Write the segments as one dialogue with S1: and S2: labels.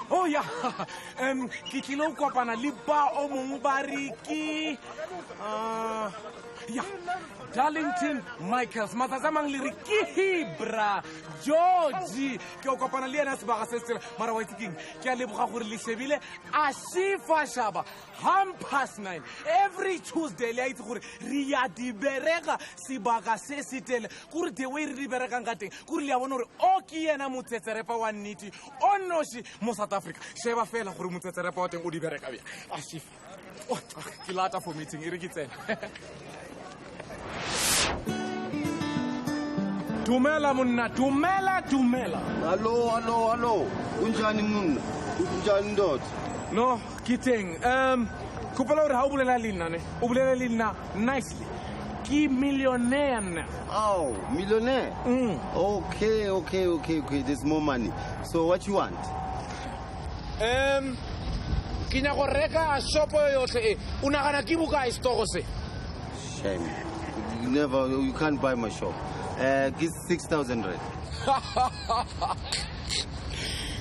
S1: Oh yeah, kitilo kopana liba omungbariki. Yeah, Darlington Michaels, Matazamang Liriki, bra, Georgie, Kyokopana Liana Sbarasestel, Marawaiking, Kyalibra Seville, Ashifashabba, 9:30. Every Tuesday, late Ria di Berega, Sibaga Sesitel, Kurdewe Riberangati, Kuriawanor, Oki and Amutserepa one niti, Onoshi, Mosat Africa, Sheva Fella for Mutserepa and Udi Berekavia. Ashif. Oh, Kilata for meeting, Irigite. Tumela munna, tumela.
S2: Hello. Unjani munna, unjani dot.
S1: No, kidding. Kupala how ubulela lina ne? Ubulela lina nicely. Ki millionaire now.
S2: Oh, millionaire? Okay. There's more money. So what you want?
S1: Kinyakoreka shopo yote. Unagana kibuka istokose.
S2: Shame. You can't buy my shop. Give 6,000 rand.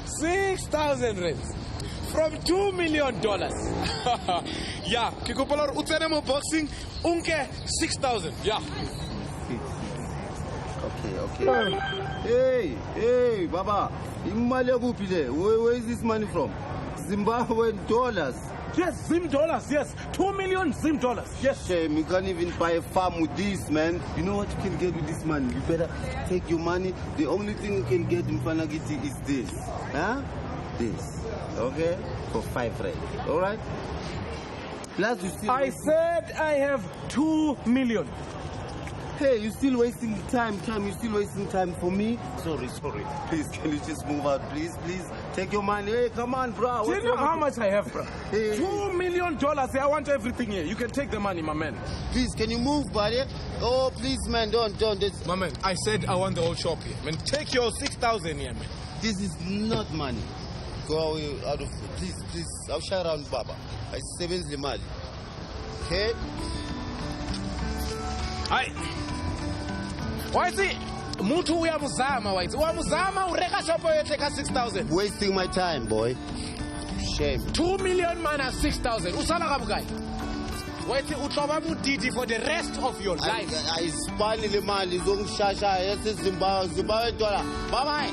S1: 6,000 rands from $2 million. Yeah, kikupalor utenemo boxing unke 6,000. Yeah.
S2: Okay. Hey, Baba. Where is this money from? Zimbabwe dollars.
S1: Yes, Zim dollars, yes. 2 million Zim dollars, yes.
S2: Shame, you can't even buy a farm with this, man. You know what you can get with this money? You better take your money. The only thing you can get in Panagiti is this. Huh? This. Okay? For 5 rand. Alright? Plus you still...
S1: I said I have 2 million.
S2: Hey, you're still wasting time. You're still wasting time for me. Sorry. Please, can you just move out, please? Take your money. Hey, come on, bro.
S1: Do you know how much I have, bro?
S2: Hey.
S1: $2 million. I want everything here. You can take the money, my man.
S2: Please, can you move, buddy? Oh, please, man, don't.
S1: My man, I said I want the whole shop here. Man, take your 6,000 here, man.
S2: This is not money. Go away out of... Please. I'll shout around Baba. I 7 money. Okay?
S1: Hi. Why is it? Mutu uyamuzama waiti. Uyamuzama ureka shopo yoteka 6,000.
S2: Wasting my time, boy. Shame.
S1: 2 million minus 6,000. Usala kabukai. Waiti utloba mudidi for the rest of your life.
S2: I spani le mali zongshasha yesi Zimbabwe dollar. Bye-bye.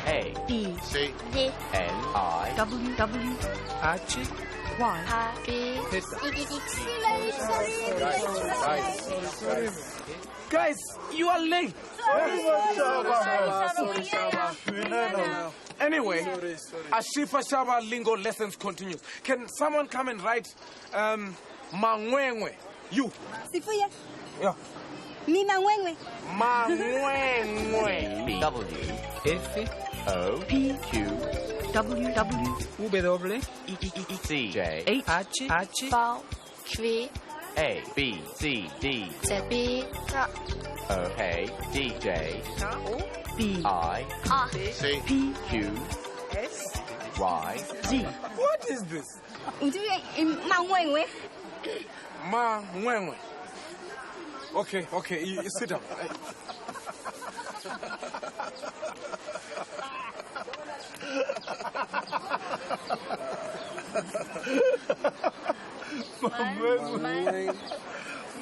S3: A
S4: B
S3: C
S4: D
S3: N I
S4: W
S3: H
S4: Y
S3: B
S1: Guys, you are late. Anyway, Ashifashabba lingo lessons continues. Can someone come and write Mangwengwe? You.
S5: Sifuya.
S1: Yeah.
S5: Mi mangwengwe.
S1: Mangwengwe.
S3: W F O
S4: P
S3: Q
S4: W
S3: W C J
S4: H
S3: H
S4: V Q
S3: A B C D
S4: Z B
S3: O K D J
S4: B
S3: I
S2: C
S4: P
S3: Q
S4: S
S3: Y
S4: Z.
S1: What is this?
S5: Mangwengwe.
S1: Mangwengwe. Okay, you sit down.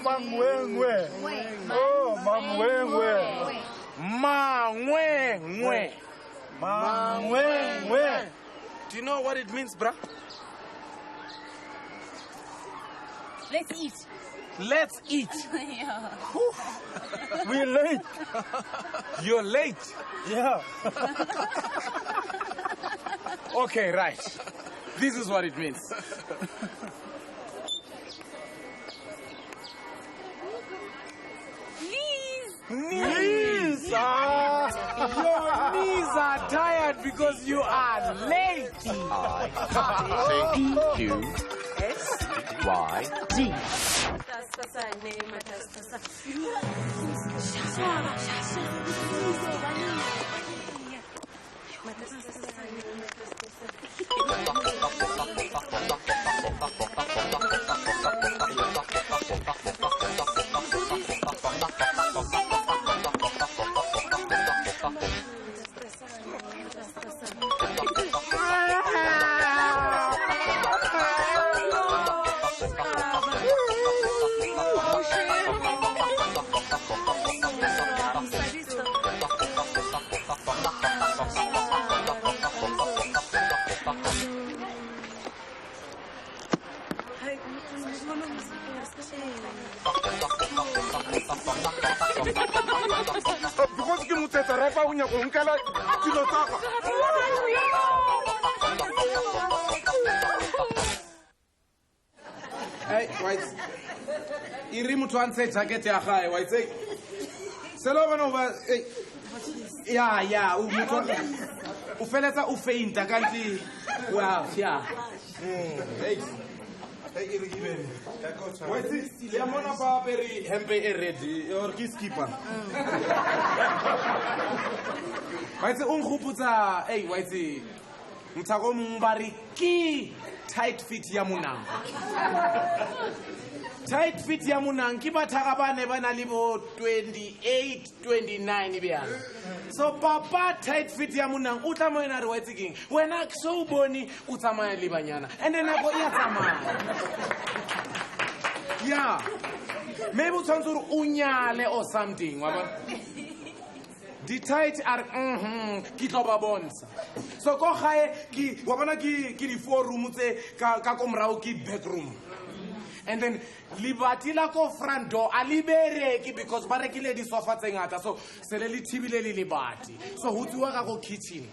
S5: Mangwengwe.
S1: Oh, Mangwengwe. Do you know what it means, bruh?
S5: Let's eat.
S1: Let's eat.
S5: Yeah.
S6: We're late.
S1: You're late.
S6: Yeah.
S1: Okay, right. This is what it means. Knees. Your knees are tired because you are late.
S3: I-C-Q-S-Y-D.
S1: Because ke motsetsa repa o nyako nkela dilo tsa ka. Hey, White. Iri motho a ntshe jacket ya gae, White. Say. Selo bona ba ya, o motho o feletsa o fainta kanti wow, yeah. Hey. Hey, Iri gibeni. White, le mona ba peri hempe e ready or ki skipper. White o ngoputsa, hey White. Mthako mbari ki tight fit ya monang. Tight fit ya monang ki bathaka ba ne ba na le bo 28 29 bya. So papa tight fit ya monang o tla mo ena re wa tsekeng. Wena so boni o tsamaya le banyana. And then nako ya tsamaya. Yeah. Maybe o tshwantse re o nyale or something wa bona. The tight are ki tlo ba bontsha. So go gae ki wa bona ki di 4 room tse ka komrao ki bedroom. And then libati la ko front door alibereki because ba rekile di sofa tse ngata so sele le tibile le libati. So ho tsuwa ka go kitchen.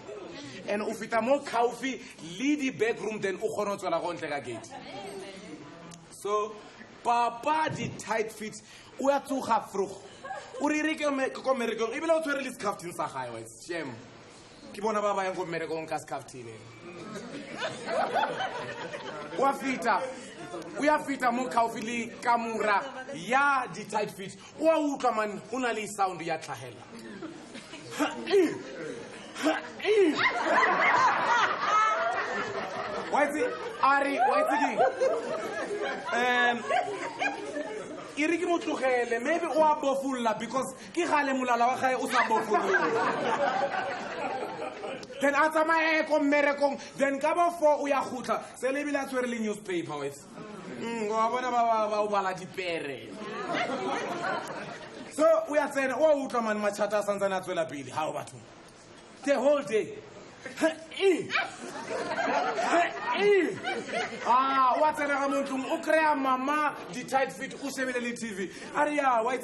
S1: And o fita mo kaufi le di bedroom then o kgona tswela go ntle ka gate. So papa di tight fit o ya tsuga vroeg. O re re ke ko merekong e bile o tshwere le scarftin sa gae wa shame ke bona ba yang go merekong ka scarftile wa fita o ya fita mo kaufili kamura ya di tight fit o a utlwa man o na le sound ya tlhahela What's Iri ke motlogele maybe o a bofulla because ke gale molala wa gae o sa bofulla then a tsamaye ko mmerekong then ka ba 4 o ya gutla se le bila tswere le newspaper with wa bona ba o bala dipere so o ya tsena o utlwa man machata santsana tswela pele ha o batho the whole day what's an amontung ukrea mama the tight fit ushebele le TV aria white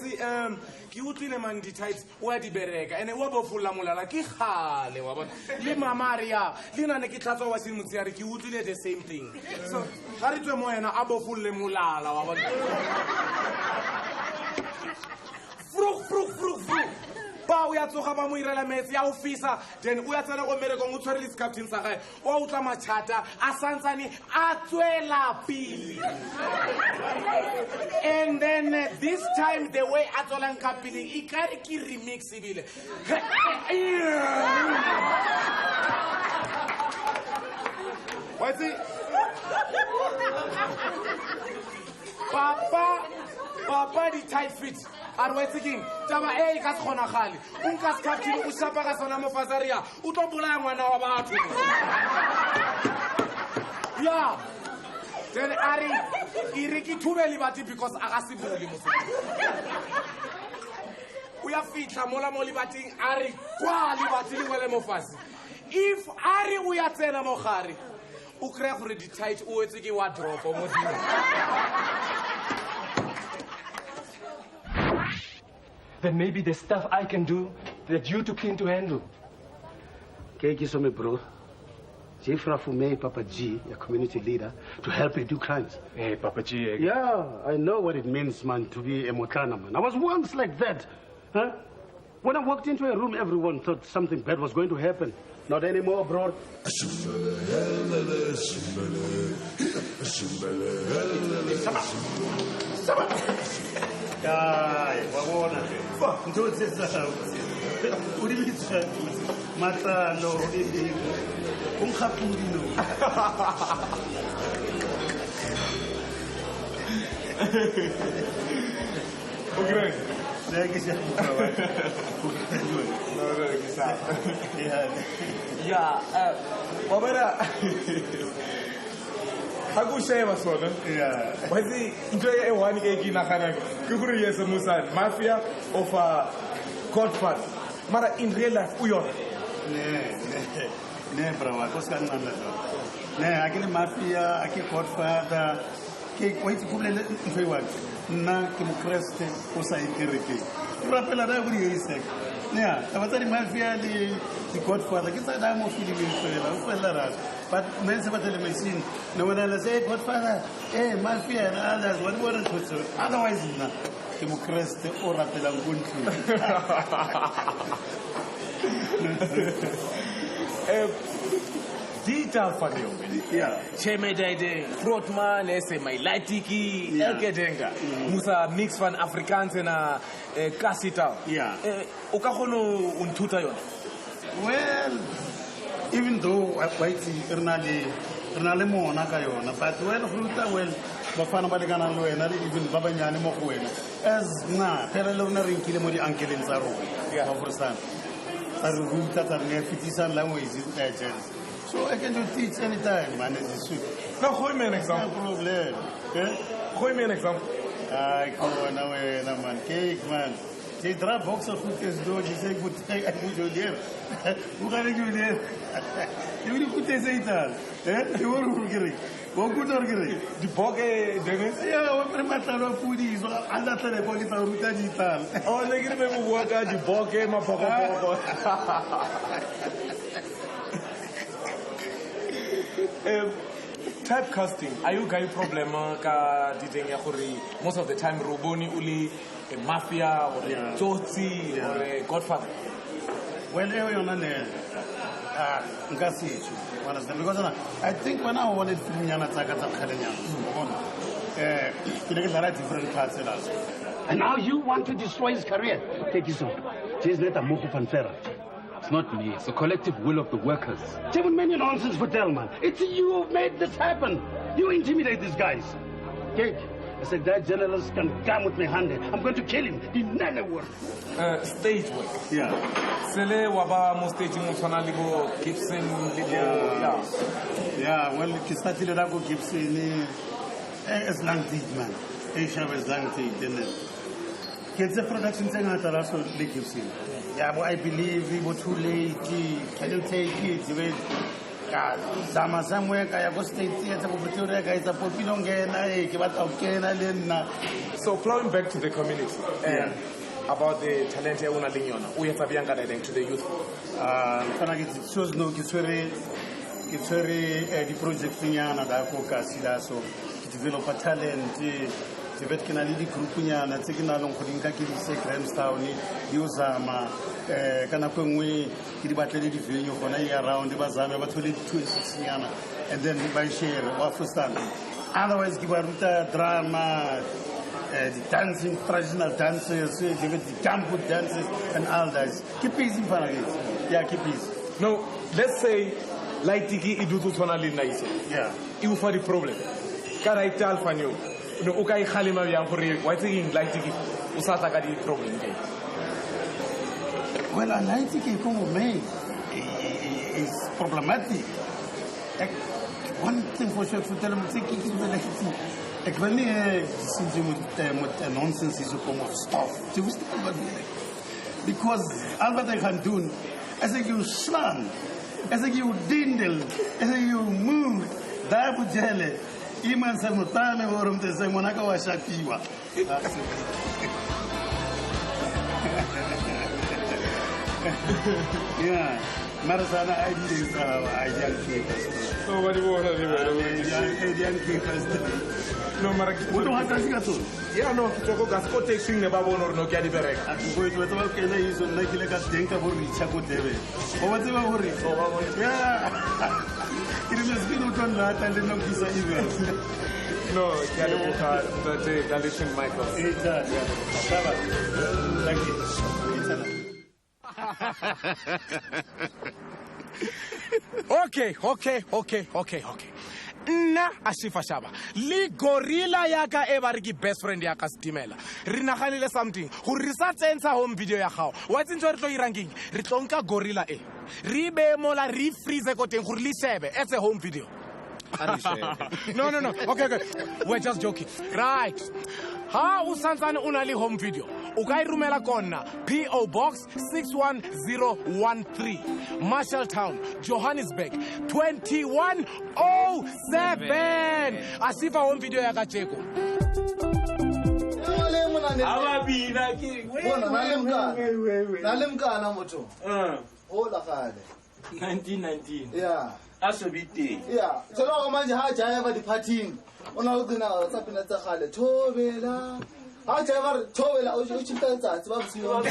S1: ki utlile man the tight wa di bereka ene wa bofulla molala ki khale wa bona le mama aria lena ne ke tlatsa wa simo tsiare ki utlile the same thing so ga re tswe mo yena a bofulle molala wa bona fruk ba o ya tsoga ba mo irela metsi ya ofisa then o ya tsena go merekong o tshwere le captain sa gae o utla machata a santsane a tswela pili and then this time the way a tswelang ka pili e kare ki remix ebile what's it papa di tight fit are we thinking taba e ka tsona gale o nka skaptile o shapa ka sona mo fazaria o tlo bolaya ngwana wa batho yeah then ari iriki thubeli bati because aga se bole mo o ya fitla mola mo libating ari kwa libati le wele mo fase if Ari uyatsena mogare o kry-a gore di-tight o etse ke wardrobe mo dimo.
S6: Then maybe there's stuff I can do that you're too keen to handle.
S7: Kijk eens om me, bro. Ze vraagt voor mij, Papa G, a community leader, to help you do crimes.
S6: Hey, Papa G.
S7: Yeah, I know what it means, man, to be a Motana, man. I was once like that. Huh? When I walked into a room, everyone thought something bad was going to happen. Not anymore, bro. Guy, wabona. Ndothi sasa. Ulibitsa. Matalo, umkhapuli no.
S1: Okay. Yeah, Wabera. Aku share masona. Yeah. Wazi into e one ke kinagana ke gore yes Musa mafia of Godfather. Mara in real life uyona.
S7: Ne brava, koska nana. Ne akile mafia, akile Godfather. Ke wait kubule mfewa. Na ke mukreste kosa ikereke. Rapela da buri yise. Ne abatari mafia di Godfather. Kisa da mo fili mfela, ufela ra. But men say battle machine. No one else say Godfather. Mafia and others what were to otherwise na. Ke mukreste o rapela nguntu.
S1: Detail for you.
S7: Yeah.
S1: Cheme dede, Frotman, ese my lightiki, elkedenga. Musa mix van Afrikaans na Kasita.
S7: Yeah.
S1: Okahono untuta yon.
S7: Well, even though I quite ernale mona kayona, but well, fruta well, bafana baligana loena, even babanyani mokwena. As na, perelo na rinkile mo di uncle in Zaro. Yeah, understand. Ruta tarne 50 languages in agents. So I can do teach anytime, man. It's sweet.
S1: Now, show me an example.
S7: No problem. Okay?
S1: Show me an example.
S7: I come on away, man. Cake, man. They drop box of food as though they say, good, I put you there. Who can you there? You will put this eight out. You won't get it. What good or get it?
S1: The bogey, Dennis?
S7: Yeah, what matter of food is under the pocket of Ruta Gital.
S1: Oh, they give me work out the bogey, my pocket. Typecasting, are you guy problem ka diteng ya gore most of the time roboni uli a mafia or a Tsotsi or a Godfather?
S7: Well, because I think when I wanted to be different parts of us. And now you want to destroy his career. Take this off. Just let a move on Ferrer.
S8: It's not me. It's the collective will of the workers.
S7: Tell many nonsense for Telman. It's you who made this happen. You intimidate these guys. Kate, I said that journalist can come with me handy. I'm going to kill him. He never work.
S1: Stage work.
S7: Yeah.
S1: Sele waba mo staging mfana libo Gibson libo.
S7: Yeah. Well, kisati le go Gibson is lang tid man. Asia was lang tid then. Kids production thing at also le Gibson. Yeah, but I believe we were too late. Can you take it? Somewhere, I go stay theater, guys,
S1: so flowing back to the community, about the talent we have to the youth.
S7: It's very the project thing, so develop a talent. Tibet can lead group na taking along Kodinka Kili Grahamstown, Yosama, Kanapungwe, Kiribateli Divino, Konaya around the Bazama, but only 26 yana, and then by share, Wafustan. Otherwise, Gibaruta, drama, the dancing, traditional dances, the Gambu dances, and all that. Keep peace in Paraguay. Yeah, keep peace.
S1: Now, let's say, like Tiki Idutu Tonali Nice. Yeah. You for the problem. Can I tell for you? No, okay, Halima Yampuri, why thinking like Tiki Usata got the problem?
S7: Well, I like Tiki come me is problematic. One thing for sure to tell them, Tiki is the legacy. When with nonsense is a form of stuff. Because all what I can do, I think you slam. ese que you dindle, ese que you move, da bujele. Iman sa mutane worum te se monaka wa shakiwa. Yeah, Marasana ideas ideal keepers.
S1: Nobody won't
S7: Ideal keepers.
S1: No, Maraki.
S7: What do I think?
S1: Yeah, no, Toko Gasco taking the Babon or no Gadi Berek.
S7: I'm going to talk to you so like a denka for Chaco Deve. Or whatever worry. Yeah. It is a skin of that and then no piece of evil.
S1: No, Gadibuka, the Galician Michael.
S7: Thank
S1: you. Okay. Nna Ashifashabba le gorilla yaka e ba re ke best friend ya ka Stimela re naganile something go re sa tsentsha home video ya gago wa tsentse re tlo irangking re tlonka gorilla e re be mola re freeze ko teng go re le shebe as a home video. No. Okay. We're just joking. Right. Ha o santsane o na le home video. O ka irumela konna PO Box 61013 Marshalltown, Johannesburg 2107. Asifa home video ya ka Jeko.
S9: Ababina ke. Bona nalemkana motho. Hola khale.
S10: 1919.
S9: Yeah.
S10: Asobite.
S9: Yeah. Tselo manje ha jaya ba di-partying. Ona o tsena tsa pina tsa khale. Thobela. Ha jaya ba thobela o chipta tsatsi ba bosiyo.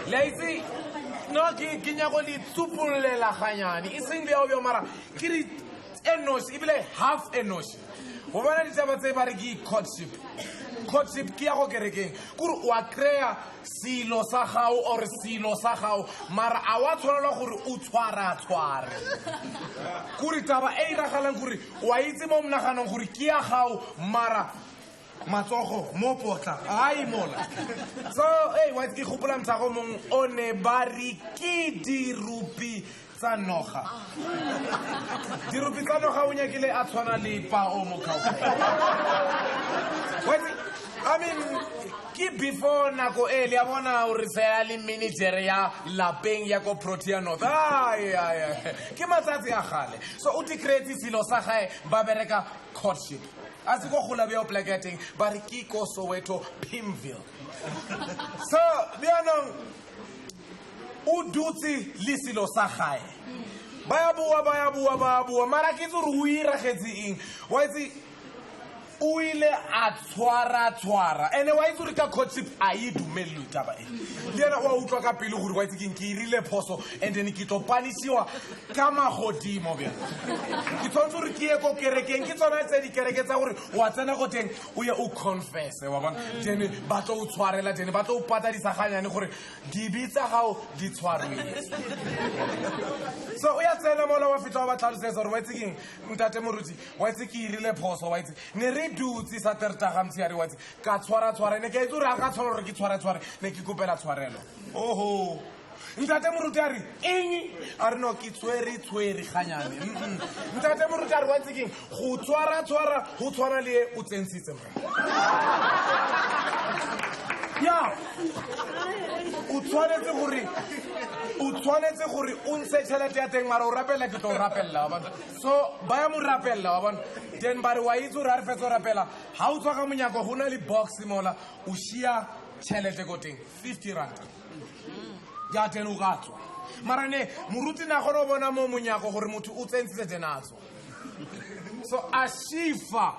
S1: Lazy, no, Ginyagoli, Tupulela Hanyani, it's in the Obio Mara. enoši ebile half enoši go bona ditaba tse ba re ke courtship courtship ke ya go kerekeng kore wa kry-a selo sa gago or selo sa gago mara a wa tshwanelwa gore o tshwara-tshware kore taba e iragalang gore wa itse mo monaganong gore ke ya gago mara matsogo mo potla ai mola so wa itse ke gopola mothago mongwe o ne ba re ke dirupi tsa noga dirupi tsa noga o nyakile a tshwana le pao mo kao I mean, ke before nako e le ya bona gore fela le manager ya lapeng ya ko Protea North ke matsatsi a gale so o di create selo sa gae ba bereka courtship a se go gola bja o plaketeng ba re ke ko Soweto Pimville so bjanong o dutse le selo sa gae ba ya bua mara ke itse gore o iragetse eng wa itse o ile a tshwara ene wa itse gore ka courtship a e dumelelwe taba e le ena wa utlwa ka pele gore wa itse keng ke irile phoso and then ke tlo panishiwa ka magodimo bjana ke tshwanetse gore ke ye ko kerekeng ke tsona tse dikereke tsa gore wa tsena go teng o ye o confesse wa bona then ba tlo o tshwarela then ba tlo o patadisa ganyane gore dibi tsa gago di tshwarwe so o ya tsena mola wa feta wa ba tlhalosetsa gore wa itse keng ntate moruti wa itse ke irile phoso wa itse ne re dutse sa tertaga motshehare wa itse ka tshwara ne ke itse gore ga ka tshwana gore ke tshware ne ke kopela tshwarelo oho ntate moruti a re eng a re no ke tshwere ganyane ntate moruti a re wa itse keng go tshwara go tshwana le o tsentshitse ya o tshwanetse gore o ntshe tšhelete ya teng mara o rapela ke tlo o rapella wa bona so ba ya mo rapella wa bona then ba re wa itse gore a re fetse o rapela ga o tswa ka monyako go na le box mola o šia tšhelete ko teng 50 rand ya then o ka tswa mara ne moruti na kgone o bona mo monyako gore motho o tsentshitse tena a tswa so Ashifa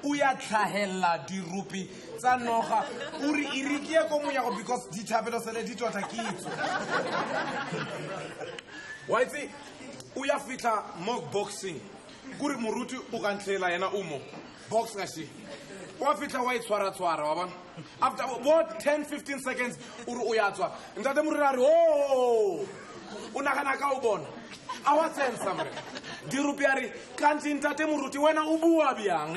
S1: o ya tlhagelela dirupi tsa noga o re e rekie ko monyako because dithabelo sele di tota kitso wa itse o ya fitlha mo boxing kore moruti o ka ntlhela yena o mo box ka she wa fitlha wa itshwara wa bona after about 10-15 seconds o re o ya tswa ntate moriri a re o nagana ka o bona a wa tsensa mre dirupi a re kanti ntate moruti wena o bua bjang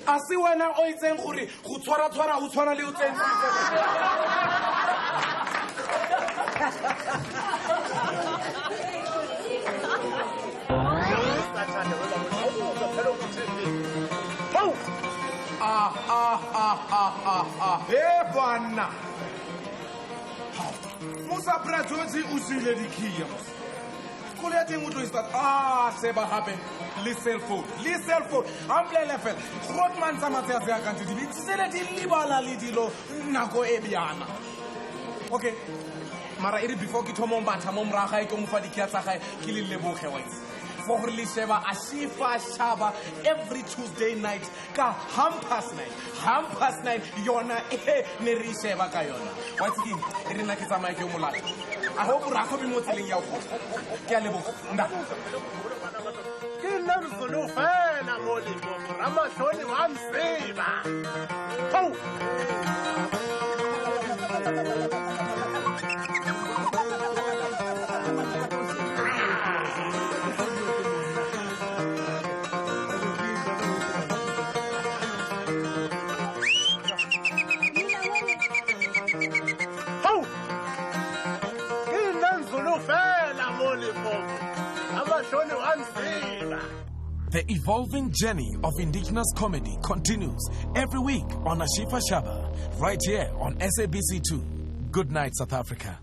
S1: a se wena o itseng gore go tshwara go tshwana le o tsentshitse bana musa pratsotse o sile dikhiya kole ya teng o tlo istart seba gape le cell phone amplele fela grotman tsa matsea tse a kante di bitsele di libala le dilo nako e bjana okay mara ere before ke thomong batha mo moraga e ke mo fa dikhia tsa gae ke le leboge wa itse for gore le sheba Ashifashabba every Tuesday night ka half past 9 yona ne re sheba ka yona wa itse keng e rena ke tsamaye ke molata a hope ra go bi mo tseleng ya go ke a leboga nda ke nna mzulu fela mo le mo ramahloni wa mseba The evolving journey of indigenous comedy continues every week on Ashifashabba, right here on SABC2. Good night, South Africa.